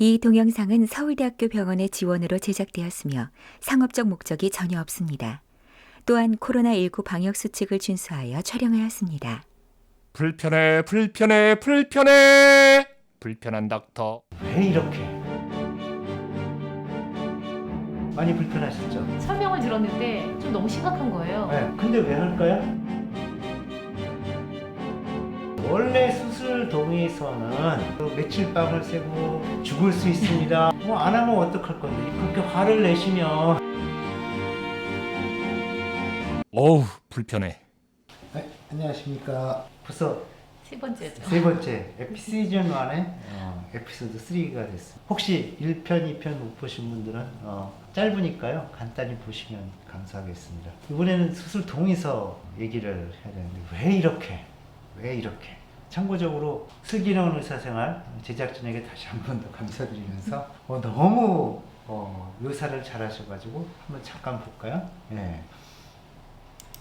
이 동영상은 서울대학교 병원의 지원으로 제작되었으며 상업적 목적이 전혀 없습니다. 또한 코로나19 방역 수칙을 준수하여 촬영하였습니다. 불편해 불편해 불편해 불편한 닥터. 왜 이렇게 많이 불편하셨죠? 설명을 들었는데 좀 너무 심각한 거예요. 네. 근데 왜 할까요? 원래 수술 동의서는 며칠 밤을 새고 죽을 수 있습니다. 뭐 안 하면 어떡할 건데 그렇게 화를 내시면. 어우 불편해. 네, 안녕하십니까. 벌써 세 번째죠. 세 번째 시즌 1의 에피소드 3가 됐어요. 혹시 1편, 2편 못 보신 분들은 짧으니까요. 간단히 보시면 감사하겠습니다. 이번에는 수술 동의서 얘기를 해야 되는데 왜 이렇게 참고적으로 슬기로운 의사생활 제작진에게 다시 한 번 더 감사드리면서 너무 묘사를 잘하셔가지고 한번 잠깐 볼까요? 네.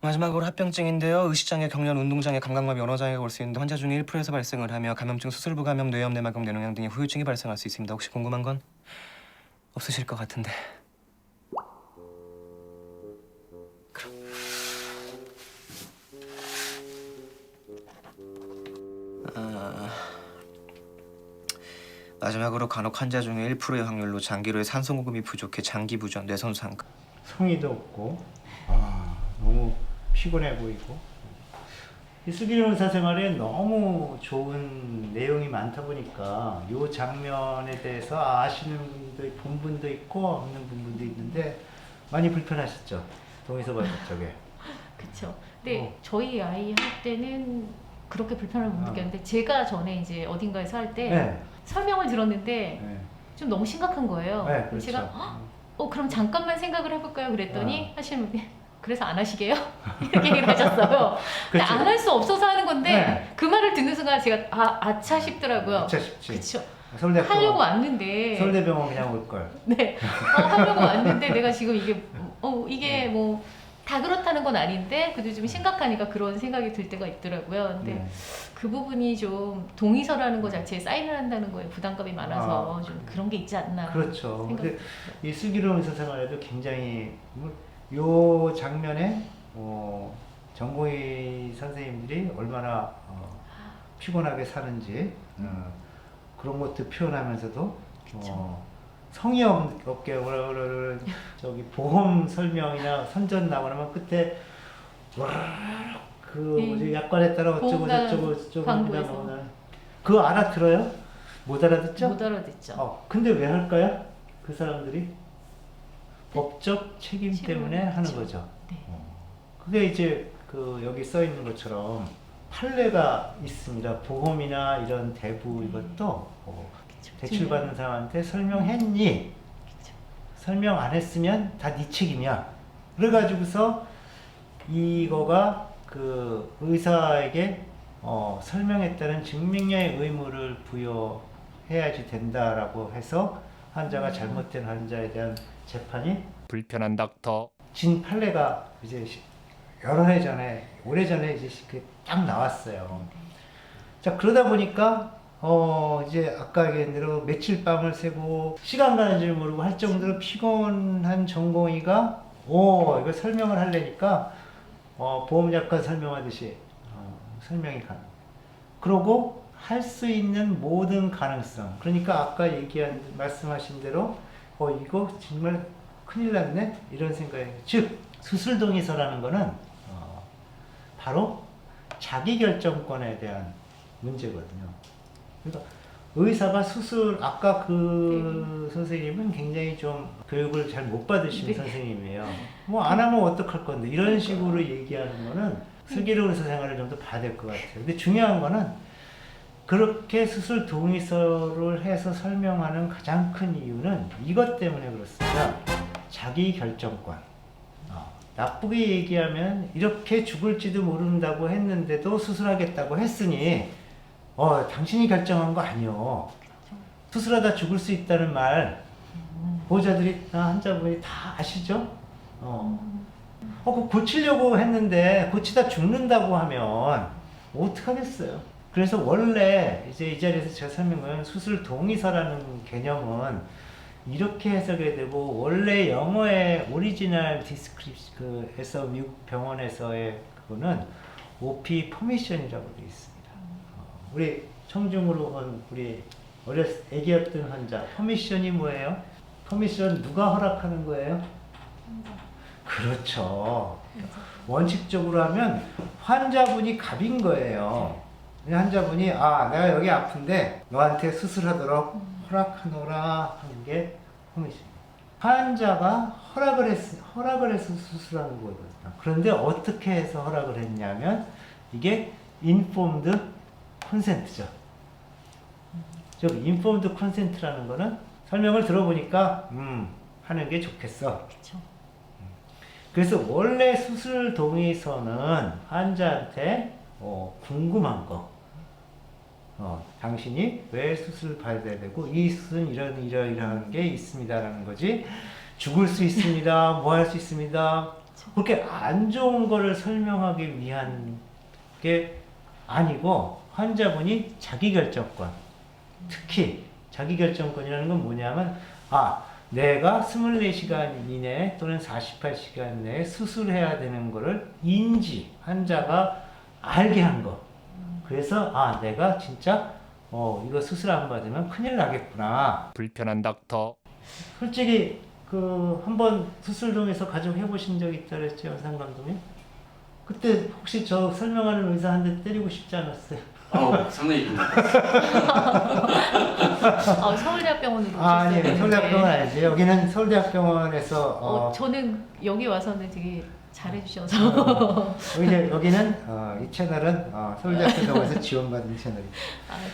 마지막으로 합병증인데요. 의식장애, 경련, 운동장애, 감각마비, 언어장애가 올 수 있는데 환자 중에 1%에서 발생을 하며 감염증, 수술부 감염, 뇌염, 내막염, 뇌농양 등의 후유증이 발생할 수 있습니다. 혹시 궁금한 건 없으실 것 같은데. 마지막으로 간혹 환자 중에 1%의 확률로 장기로의 산소 공급이 부족해 장기 부전, 뇌손상. 성의도 없고 너무 피곤해 보이고, 이 슬기로운 의사생활에 너무 좋은 내용이 많다 보니까 이 장면에 대해서 아시는 분도 본 분도 있고 없는 분도 있는데 많이 불편하셨죠? 동의서 받을 적에. 그렇죠. 근데 저희 아이 할 때는 그렇게 불편함을 못 느꼈는데 제가 전에 이제 어딘가에서 할 때 네. 설명을 들었는데 네. 좀 너무 심각한 거예요. 네, 그래서 그렇죠. 제가 그럼 잠깐만 생각을 해볼까요? 그랬더니 하시는 분이 그래서 안 하시게요? 이렇게 얘기를 하셨어요. 근데 그렇죠. 안 할 수 없어서 하는 건데 네. 그 말을 듣는 순간 제가 아차 싶더라고요. 아차 싶지. 그렇죠. 서울대병원, 하려고 왔는데 서울대병원 그냥 올 걸. 네, 하려고 왔는데 내가 지금 이게 뭐 다 그렇다는 건 아닌데 그래도 좀 심각하니까 그런 생각이 들 때가 있더라고요. 근데 네. 그 부분이 좀 동의서라는 것 자체에 사인을 한다는 거에 부담감이 많아서 좀 그런 게 있지 않나. 그렇죠. 생각- 근데 이 슬기로운 의사생활에도 굉장히 요 장면에 전공의 선생님들이 얼마나 피곤하게 사는지 그런 것도 표현하면서도 성의 없게 저기 보험 설명이나 선전 나오면 끝에 뭐지 약관에 따라 어쩌고 보험관 저쩌고 광고에서. 나오는 그거 알아들어요? 못 알아듣죠? 못 알아듣죠. 근데 왜 할까요? 그 사람들이 법적 책임 때문에 하는 그렇죠. 거죠. 네. 그게 이제 여기 써 있는 것처럼 판례가 있습니다. 보험이나 이런 대부 이것도 그쵸. 대출받는 사람한테 설명했니? 그쵸. 설명 안 했으면 다 네 책임이야. 그래가지고서 이거가 그 의사에게 설명했다는 증명의 의무를 부여해야지 된다라고 해서 환자가 잘못된 환자에 대한 재판이 불편한 닥터. 진 판례가 이제 여러 해 전에, 오래전에 이제 딱 나왔어요. 자, 그러다 보니까 이제 아까 얘기한 대로 며칠 밤을 새고 시간 가는 줄 모르고 할 정도로 피곤한 전공의가 이거 설명을 하려니까 보험약관 설명하듯이 설명이 가능. 그러고 할 수 있는 모든 가능성. 그러니까 아까 말씀하신 대로 이거 정말 큰일 났네 이런 생각이. 즉 수술 동의서라는 거는 바로 자기결정권에 대한 문제거든요. 그러니까 의사가 아까 그 선생님은 굉장히 좀 교육을 잘 못 받으신 네. 선생님이에요. 뭐 안 하면 어떡할 건데 이런 식으로 얘기하는 거는 슬기로운 의사 생활을 좀 더 봐야 될 것 같아요. 근데 중요한 거는 그렇게 수술 동의서를 해서 설명하는 가장 큰 이유는 이것 때문에 그렇습니다. 자기 결정권. 나쁘게 얘기하면 이렇게 죽을지도 모른다고 했는데도 수술하겠다고 했으니 당신이 결정한 거 아니요. 수술하다 죽을 수 있다는 말 보호자들이 환자분이 다 아시죠? 고치려고 했는데 고치다 죽는다고 하면 어떡하겠어요? 그래서 원래 이제 이 자리에서 제가 설명한 수술 동의서라는 개념은 이렇게 해석이 되고, 원래 영어의 오리지널 디스크립션에서 미국 병원에서의 그거는 OP 퍼미션이라고 되어 있습니다. 우리 청중으로 온 우리 애기였던 환자, 퍼미션이 뭐예요? 퍼미션 누가 허락하는 거예요? 그렇죠. 원칙적으로 하면 환자분이 갑인 거예요. 환자분이 내가 여기 아픈데 너한테 수술하도록 허락하노라 하는 게 퍼미션. 환자가 허락을 해서 수술하는 거거든요. 그런데 어떻게 해서 허락을 했냐면 이게 informed consent죠. 즉 informed consent라는 거는 설명을 들어보니까 하는 게 좋겠어. 그쵸. 그래서 원래 수술 동의서는 환자한테 궁금한 거, 당신이 왜 수술 받아야 되고 이 수술은 이러이러한 게 있습니다라는 거지, 죽을 수 있습니다, 뭐 할 수 있습니다, 그렇게 안 좋은 거를 설명하기 위한 게 아니고, 환자분이 자기결정권, 특히 자기결정권이라는 건 뭐냐면 내가 24시간 이내 또는 48시간 내에 수술해야 되는 거를 환자가 알게 한 거. 그래서 내가 진짜 이거 수술 안 받으면 큰일 나겠구나. 불편한 닥터. 솔직히 한번 수술동에서 가족 해보신 적 있다 그랬죠, 연상 감독님? 그때 혹시 저 설명하는 의사 한 대 때리고 싶지 않았어요? 상당히 서울대학병원으로 오셨어요. 아니, 서울대학병원 아니지. 여기는 서울대학병원에서 저는 여기 와서는 되게 잘해주셔서 여기는 이 채널은 서울대학병원에서 지원받은 채널이죠.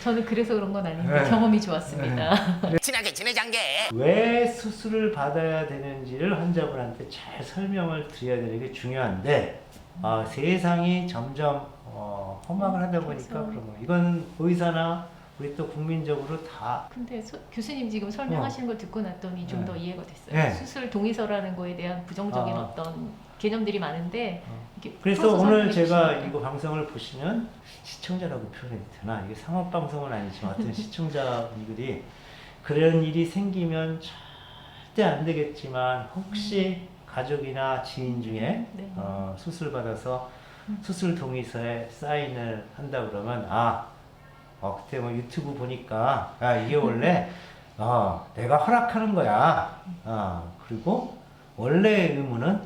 저는 그래서 그런 건 아닌데 네. 경험이 좋았습니다. 친하게 지내장게. 왜 수술을 받아야 되는지를 환자분한테 잘 설명을 드려야 되는 게 중요한데, 세상이 점점 험악을 하다 보니까 그래서. 그런 거. 이건 의사나 우리 또 국민적으로 다 근데 교수님 지금 설명하시는 걸 듣고 났더니 좀 더 이해가 됐어요. 네. 수술 동의서라는 거에 대한 부정적인 어떤 개념들이 많은데 이렇게 그래서 풀어서 오늘 설명해 제가 주시니까. 이거 방송을 보시면 시청자라고 표현해도 되나? 이게 상업 방송은 아니지만 어떤 시청자분들이 그런 일이 생기면 절대 안 되겠지만 혹시 가족이나 지인 중에 네. 수술 받아서 수술 동의서에 사인을 한다 그러면 그때 뭐 유튜브 보니까 이게 원래 내가 허락하는 거야. 그리고 원래의 의무는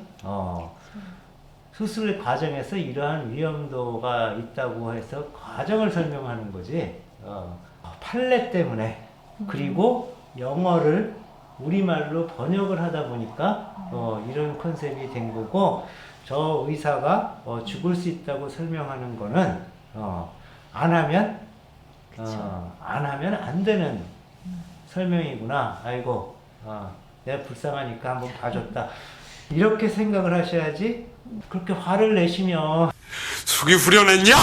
수술 과정에서 이러한 위험도가 있다고 해서 과정을 설명하는 거지. 판례 때문에, 그리고 영어를 우리말로 번역을 하다 보니까 이런 컨셉이 된 거고, 저 의사가 죽을 수 있다고 설명하는 거는 안 하면 안 되는 설명이구나. 아이고, 내가 불쌍하니까 한번 봐줬다. 이렇게 생각을 하셔야지. 그렇게 화를 내시면 속이 후련했냐?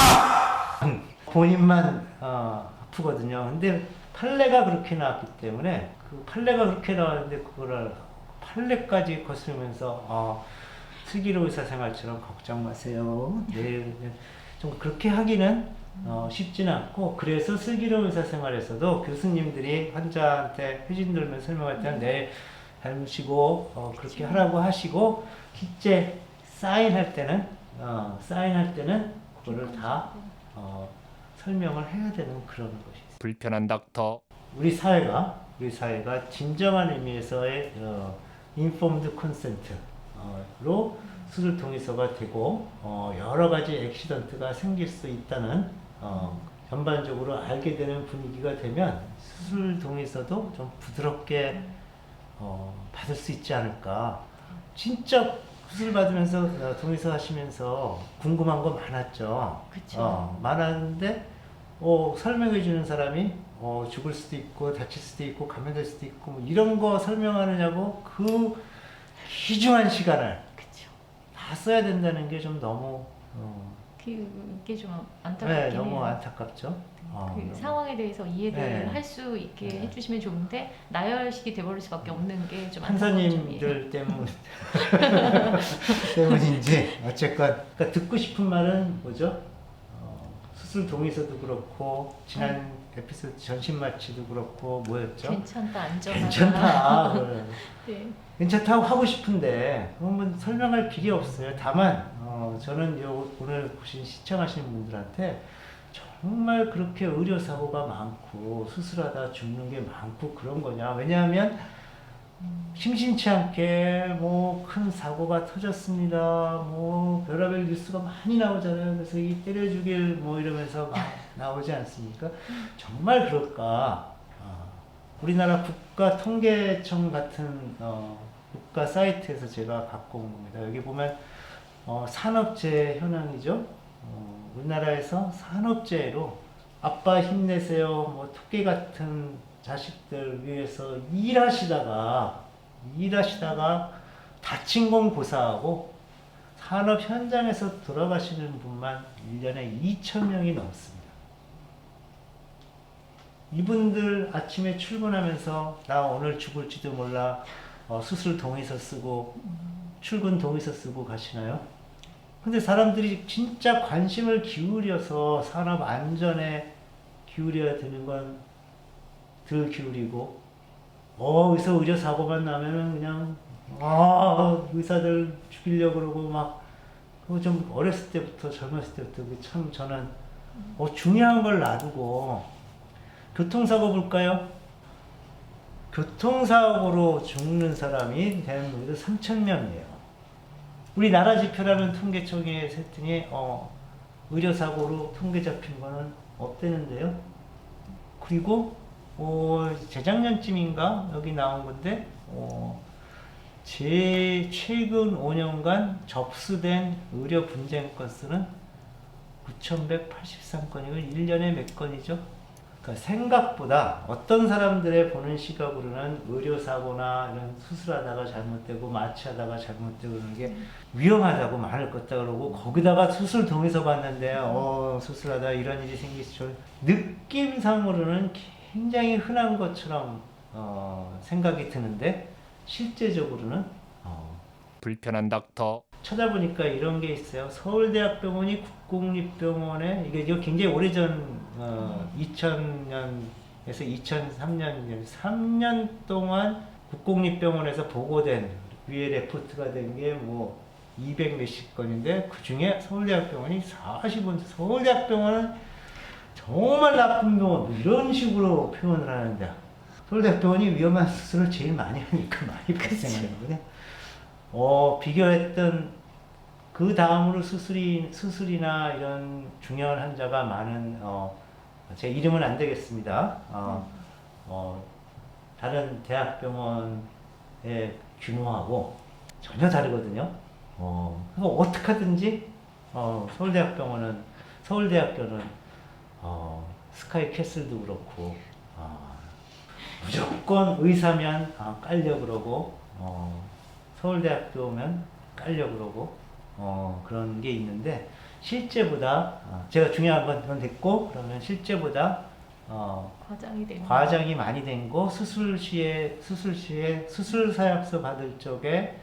본인만 아프거든요. 근데 판례가 그렇게 나왔기 때문에, 그 판례가 그렇게 나왔는데 그거를 판례까지 거스르면서 슬기로운 의사생활처럼 걱정 마세요. 좀 그렇게 하기는 쉽지는 않고, 그래서 슬기로운 의사생활에서도 교수님들이 환자한테 회진 돌면 설명할 때는 닮으시고 그렇게 하라고 하시고, 실제 사인할 때는 그거를 다 설명을 해야 되는 그런 것이 있어요. 불편한 닥터. 우리 사회가 진정한 의미에서의 informed consent로 수술 동의서가 되고 여러 가지 액시던트가 생길 수 있다는 전반적으로 알게 되는 분위기가 되면 수술 동의서도 좀 부드럽게 받을 수 있지 않을까. 진짜 수술 받으면서 동의서 하시면서 궁금한 거 많았죠. 그쵸. 많았는데 설명해 주는 사람이 죽을 수도 있고 다칠 수도 있고 감염될 수도 있고 뭐 이런 거 설명하느냐고 그 귀중한 시간을 그쵸. 다 써야 된다는 게 좀 너무 그게 좀 안타깝긴 네, 해요. 너무 안타깝죠. 그 상황에 대해서 이해를 네. 할 수 있게 네. 해주시면 좋은데 나열식이 돼버릴 수밖에 없는 게 좀 판사님들 때문인지 어쨌건 그러니까 듣고 싶은 말은 뭐죠? 수술 동의서도 그렇고 지난 에피소드 전신 마취도 그렇죠? 뭐였죠? 괜찮다, 안전하다. 괜찮다. 그래. 네. 괜찮다고 하고 싶은데 그러면 설명할 필요 없어요. 다만 저는 오늘 보신 시청하시는 분들한테 정말 그렇게 의료 사고가 많고 수술하다 죽는 게 많고 그런 거냐? 왜냐하면 심심치 않게 뭐 큰 사고가 터졌습니다. 뭐 별의별 뉴스가 많이 나오잖아요. 그래서 이 때려 죽일 뭐 이러면서 막 나오지 않습니까? 정말 그럴까? 우리나라 국가통계청 같은 국가 사이트에서 제가 갖고 온 겁니다. 여기 보면 산업재해 현황이죠. 우리나라에서 산업재해로 아빠 힘내세요. 뭐 토끼 같은 자식들 위해서 일하시다가 다친 건 고사하고 산업 현장에서 돌아가시는 분만 1년에 2,000명이 넘습니다. 이분들 아침에 출근하면서 나 오늘 죽을지도 몰라 수술 동의서 쓰고 출근 동의서 쓰고 가시나요? 근데 사람들이 진짜 관심을 기울여서 산업 안전에 기울여야 되는 건 덜 기울이고 의사 의료 사고만 나면은 그냥 의사들 죽이려고 그러고 막 그거 좀 어렸을 때부터 젊었을 때부터 참 저는 중요한 걸 놔두고 교통사고 볼까요? 교통사고로 죽는 사람이 대한민국에서 3,000명이에요. 우리나라 지표라면 통계청에 했더니 의료사고로 통계 잡힌 거는 없대는데요. 그리고 재작년쯤인가 여기 나온 건데 최근 5년간 접수된 의료 분쟁 건수는 9,183건이고 1년에 몇 건이죠? 그러니까 생각보다 어떤 사람들의 보는 시각으로는 의료사고나 이런 수술하다가 잘못되고 마취하다가 잘못되고 그런 게 위험하다고 말을 껐다 그러고 거기다가 수술 동의서 받는데 수술하다 이런 일이 생기죠. 느낌상으로는 굉장히 흔한 것처럼 생각이 드는데 실제적으로는 불편한 닥터 찾아보니까 이런 게 있어요. 서울대학병원이 국공립병원에 이거 굉장히 오래전 2000년에서 2003년 3년 동안 국공립병원에서 보고된 위에 레포트가 된 게 뭐 200 몇십 건인데 그 중에 서울대학병원이 40원. 서울대학병원은 정말 나쁜 병원 뭐 이런 식으로 표현을 하는데 서울대학병원이 위험한 수술을 제일 많이 하니까 많이 발생하는 거거든요. 비교했던 그 다음으로 수술이나 이런 중요한 환자가 많은 제 이름은 안 되겠습니다. 다른 대학병원의 규모하고 전혀 다르거든요. 그래서 어떻게 하든지 서울대학교는 스카이 캐슬도 그렇고 무조건 의사면 깔려 그러고 서울대학교면 깔려 그러고 그런 게 있는데 실제보다 제가 중요한 건 됐고 그러면 실제보다 과장이 많이 된 거 수술 시에 수술 사약서 받을 적에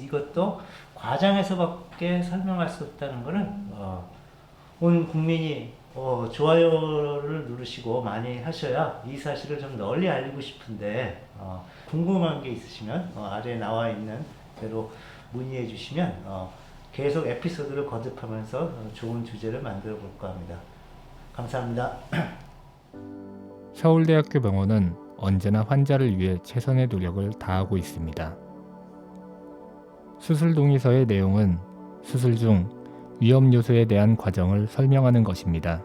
이것도 과장해서밖에 설명할 수 없다는 거는 온 국민이 좋아요를 누르시고 많이 하셔야 이 사실을 좀 널리 알리고 싶은데 궁금한 게 있으시면 아래에 나와 있는 대로 문의해 주시면 계속 에피소드를 거듭하면서 좋은 주제를 만들어 볼까 합니다. 감사합니다. 서울대학교 병원은 언제나 환자를 위해 최선의 노력을 다하고 있습니다. 수술 동의서의 내용은 수술 중 위험 요소에 대한 과정을 설명하는 것입니다.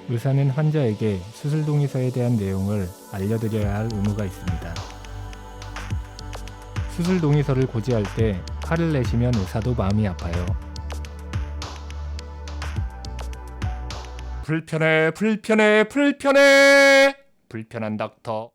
의사는 환자에게 수술 동의서에 대한 내용을 알려드려야 할 의무가 있습니다. 수술 동의서를 고지할 때 화를 내시면 의사도 마음이 아파요. 불편한 닥터.